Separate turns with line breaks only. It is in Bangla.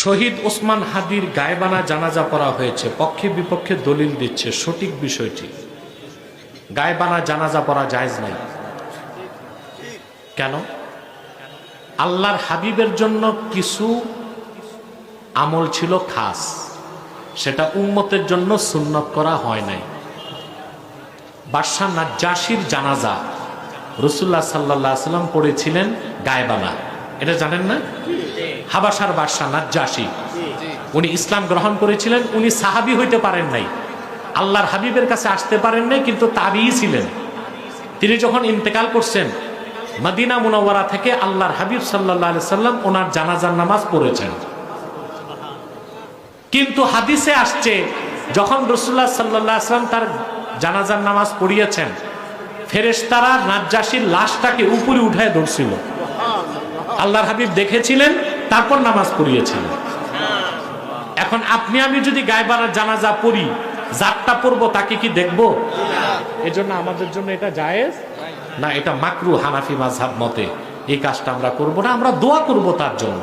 শহীদ ওসমান হাদির গায়েবানা জানাজা পড়া হয়েছে, পক্ষে বিপক্ষে দলিল দিচ্ছে, সঠিক বিষয়টি গায়েবানা জানাজা পড়া জায়েজ নাই। কেন? আল্লাহর হাবিবের জন্য কিছু আমল ছিল খাস, সেটা উম্মতের জন্য সুন্নত করা হয় নাই। বাদশা নাজ্জাশীর জানাজা রাসূলুল্লাহ সাল্লাল্লাহু আলাইহি ওয়াসাল্লাম পড়েছিলেন গায়েবানা, এটা জানেন না? হাবাসার বাদশা নাজ্জাশী, উনি ইসলাম গ্রহণ করেছিলেন। উনি সাহাবী হইতে পারেন নাই, আল্লাহর হাবিবের কাছে আসতে পারেন নাই, কিন্তু তাবিঈ ছিলেন। তিনি যখন ইন্তেকাল করছেন, মদিনা মুনাওয়ারা থেকে আল্লাহর হাবিব সাল্লাল্লাহু আলাইহি সাল্লাম ওনার জানাজার নামাজ পড়েছেন। কিন্তু হাদিসে আসছে, যখন রাসূলুল্লাহ সাল্লাল্লাহু আলাইহি সাল্লাম তার জানাজার নামাজ পড়িয়েছেন, ফেরেশতারা নাজ্জাশীর লাশটাকে উপরে উঠায় ধরছিল। আল্লাহর হাবিব দেখেছিলেন, তারপর নামাজ পড়িয়েছিলেন। এখন আপনি আমি যদি গায়েবানা জানাজা পড়ি, যারটা পড়বো তাকে কি দেখবো? এজন্য আমাদের জন্য এটা জায়েজ না, এটা মাকরুহ হানাফি মাযহাব মতে। এই কাজটা আমরা করব না, আমরা দোয়া করব তার জন্য।